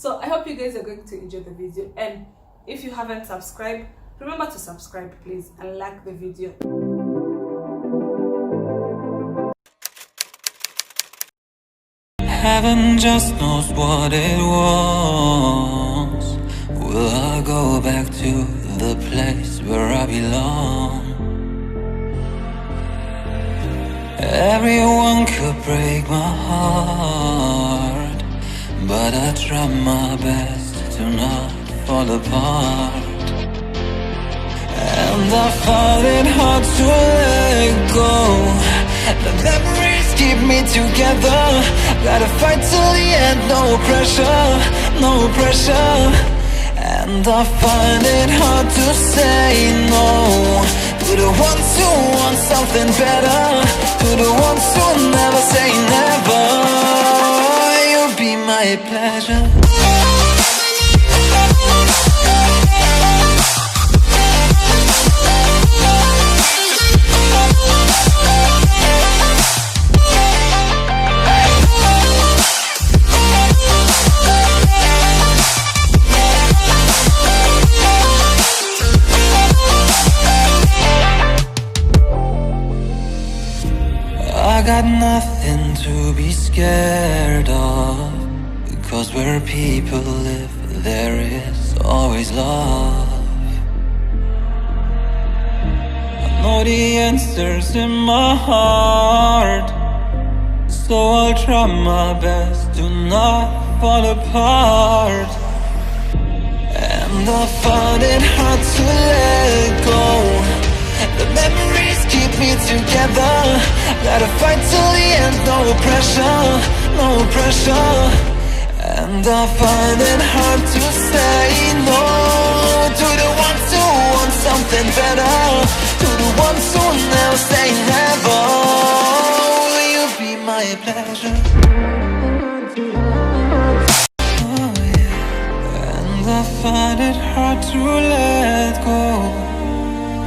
So I hope you guys are going to enjoy the video, and if you haven't subscribed, remember to subscribe please and like the video. Heaven just knows what it wants. Will I go back to the place where I belong? Everyone could break my heart, but I try my best to not fall apart. And I find it hard to let go. The memories keep me together. Gotta fight till the end, no pressure, no pressure. And I find it hard to say no to the ones who want something better, to the ones who never say never. You'll be my pleasure. I got nothing to be scared of, because where people live, there is always love. I know the answers in my heart, so I'll try my best to not fall apart. And I find it hard to let go. The memories keep me together. Gotta fight till the end, no pressure, no pressure. And I find it hard to say no to the ones who want something better, to the ones who never say never. Will you be my pleasure? Oh yeah. And I find it hard to let go.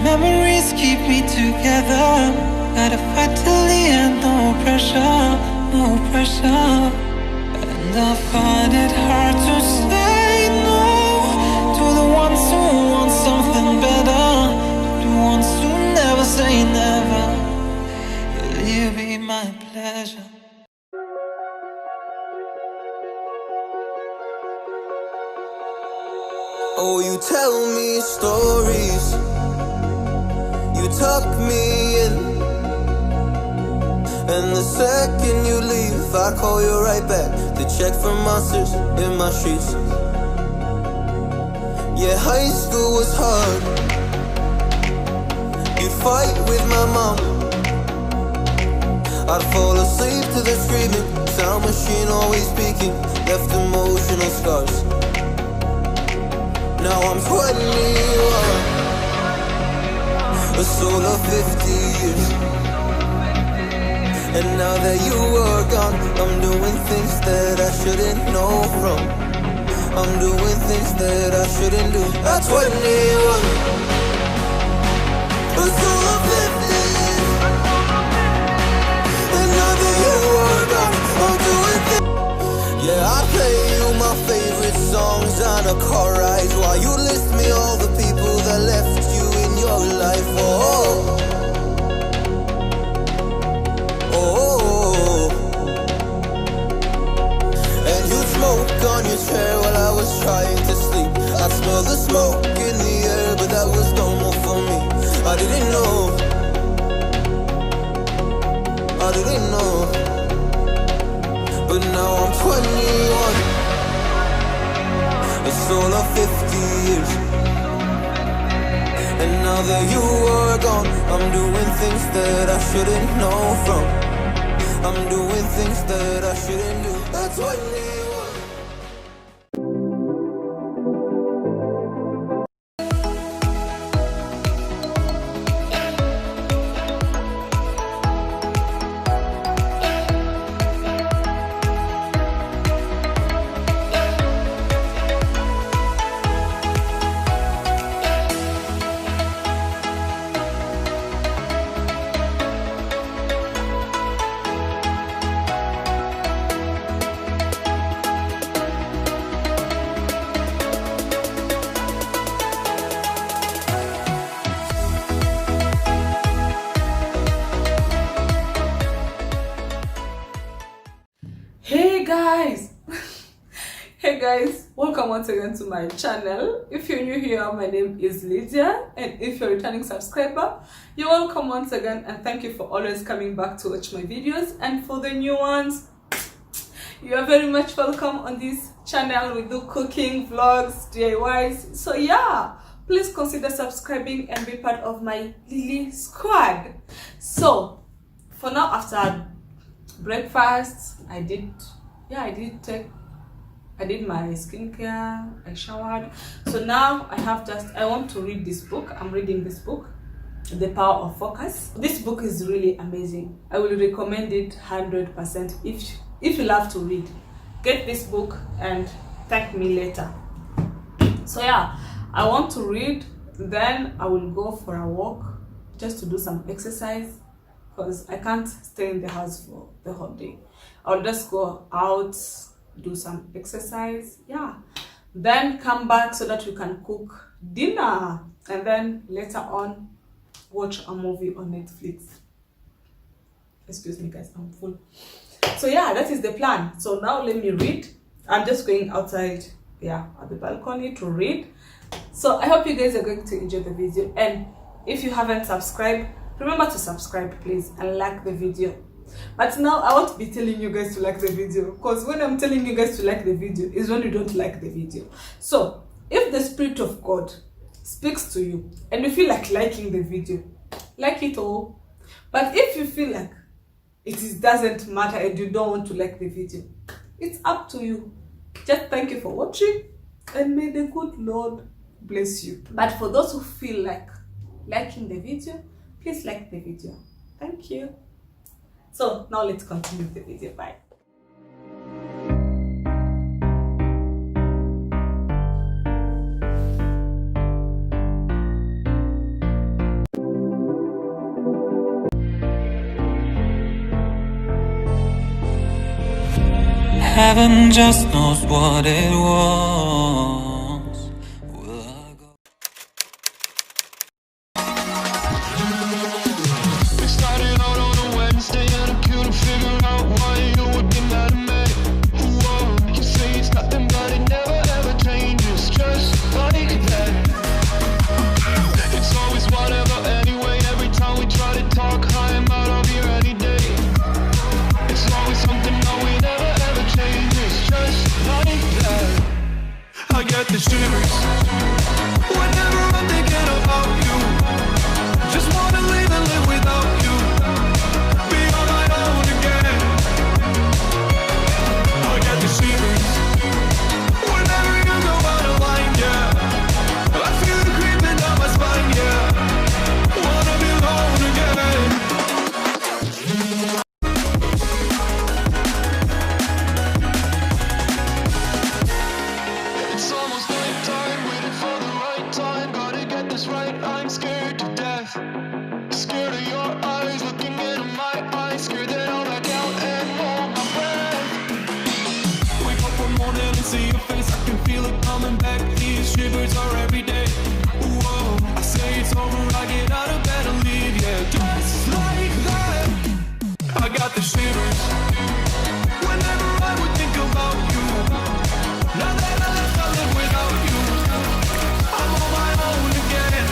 Memories keep me together. Gotta fight till the end, no pressure, no pressure. And I find it hard to say no to the ones who want something better, to the ones who never say never. Will you be my pleasure? Oh, you tell me stories, you tuck me in, and the second you leave, I call you right back to check for monsters in my streets. Yeah, high school was hard. You'd fight with my mom. I'd fall asleep to the screaming, sound machine always speaking, left emotional scars. Now I'm 21, a soul of 50 years. And now that you are gone, I'm doing things that I shouldn't know from. I'm doing things that I shouldn't do. At 21, a soul of 50 years. And now that you are gone, I'm doing things. Yeah, I play you my favorite songs on a car ride while you list me all the people that left you in your life. Oh, oh, and you smoke on your chair while I was trying to sleep. I smell the smoke in the air, but that was normal for me. I didn't know, I didn't know. But now I'm 21, a soul of 50 years. And now that you are gone, I'm doing things that I shouldn't know from. I'm doing things that I shouldn't do. That's what we want. guys. Hey guys, welcome once again to my channel. If you're new here, my name is Lydia, and if you're a returning subscriber, you're welcome once again, and thank you for always coming back to watch my videos. And for the new ones, you are very much welcome on this channel. We do cooking, vlogs, DIYs, so yeah, please consider subscribing and be part of my Lily squad. So for now, after breakfast, I did my skincare, I showered. So now I want to read this book. I'm reading this book, The Power of Focus. This book is really amazing. I will recommend it 100%. If you love to read, get this book and thank me later. So yeah, I want to read, then I will go for a walk just to do some exercise, because I can't stay in the house for the whole day. I'll just go out, do some exercise, yeah, then come back so that we can cook dinner, and then later on watch a movie on Netflix. Excuse me guys, I'm full. So yeah, that is the plan. So now let me read. I'm just going outside, yeah, at the balcony to read. So I hope you guys are going to enjoy the video, and if you haven't subscribed, remember to subscribe please and like the video. But now I won't be telling you guys to like the video, because when I'm telling you guys to like the video is when you don't like the video. So if the Spirit of God speaks to you and you feel like liking the video, like it all. But if you feel like doesn't matter and you don't want to like the video, it's up to you. Just thank you for watching, and may the good Lord bless you. But for those who feel like liking the video, please like the video. Thank you. So now let's continue the video. Bye. Heaven just knows what it wants. Will I go? We started out on a Wednesday and I couldn't figure out why you would be mad at me. Whoa, you say it's nothing but it never ever changes, just like that. It's always whatever anyway, every time we try to talk, I am out of here any day. It's always something that we never ever changes, just like that. I get the shivers whenever I'm thinking about you. Just wanna leave and live without you, be on my own again. I get the shivers whenever you go out of line, yeah. I feel it creeping down my spine, yeah. Wanna be alone again. It's almost nighttime, waiting for the right time. Gotta get this right, I'm scared to death. Scared of your eyes looking into my eyes. Scared that I'll back out and hold my breath. Wake up one morning and see your face, I can feel it coming back. These shivers are every day. Whoa, I say it's over, I get out of bed and leave, yeah. Just like that. I got the shivers whenever I would think about you. Now that I left, I live without you. I'm on my own again.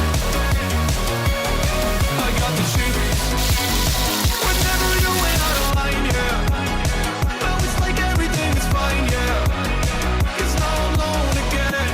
I got the shivers whenever you went out of line, yeah. Now it's like everything is fine, yeah. 'Cause now I'm alone again.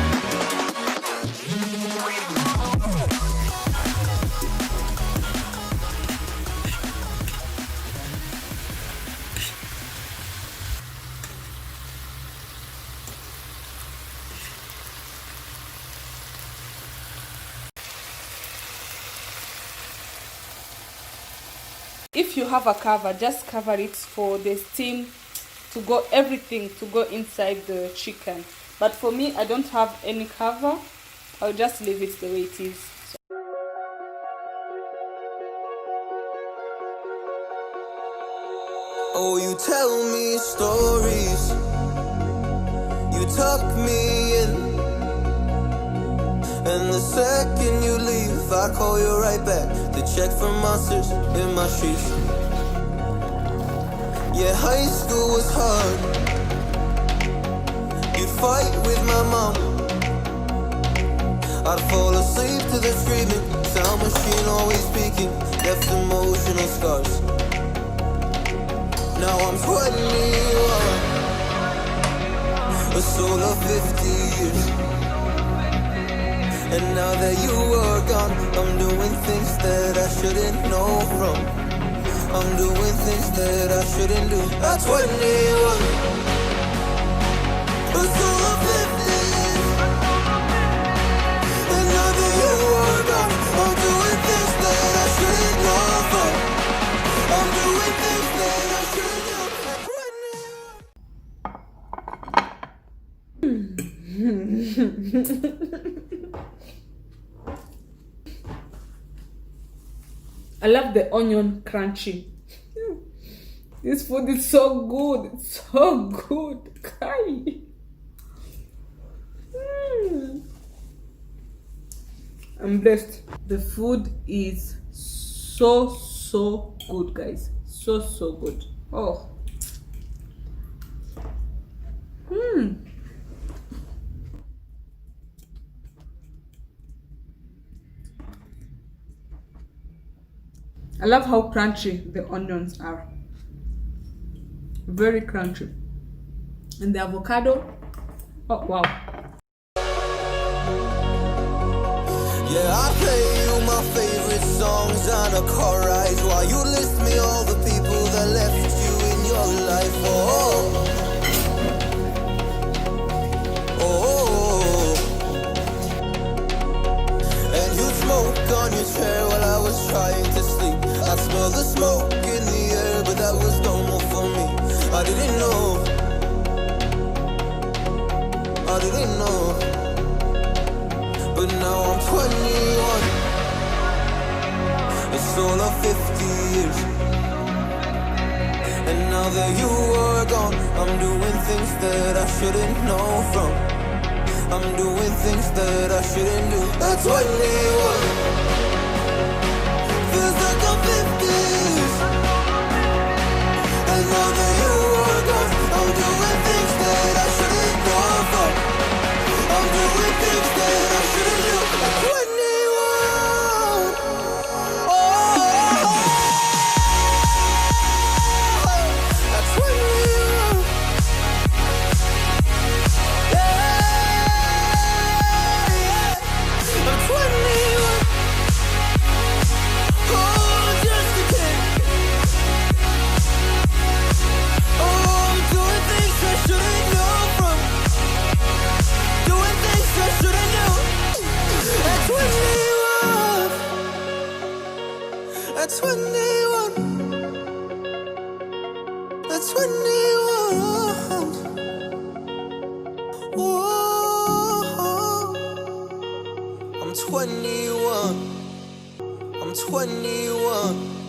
If you have a cover, just cover it for the steam to go, everything to go inside the chicken. But for me, I don't have any cover. I'll just leave it the way it is. Oh, you tell me stories, you tuck me in, and the second you leave, I call you right back to check for monsters in my sheets. Yeah, high school was hard, fight with my mom. I'd fall asleep to the screaming, sound machine always speaking, left emotional scars. Now I'm 21, a soul of 50 years. And now that you are gone, I'm doing things that I shouldn't know from. I'm doing things that I shouldn't do. At 21, a soul of 50 years. And now that you are gone, I'm doing things that I shouldn't know from. I'm doing things that I shouldn't do. At 21. I love the onion crunchy. This food is so good. It's so good. Kai. I'm blessed. The food is so good, guys. So good. Oh. I love how crunchy the onions are. Very crunchy. And the avocado. Oh wow. Yeah, I play you my favorite songs on a car ride while you list me all the people that left you in your life. And you smoke on your chair while I was trying to sleep. I smell the smoke in the air, but that was normal for me. I didn't know. But now I'm 21, a soul of 50 years. And now that you are gone, I'm doing things that I shouldn't know from. I'm doing things that I shouldn't do. At 21, feels like I'm 50s. And now that you are gone, I'm doing things that I shouldn't know from. I'm doing things that I shouldn't do. At 21, at 21, I'm 21. Oh, just a kid. Oh, I'm doing things I shouldn't know from. Doing things I shouldn't do. At 21. At 21. At 21. Whoa. I'm 21. I'm 21.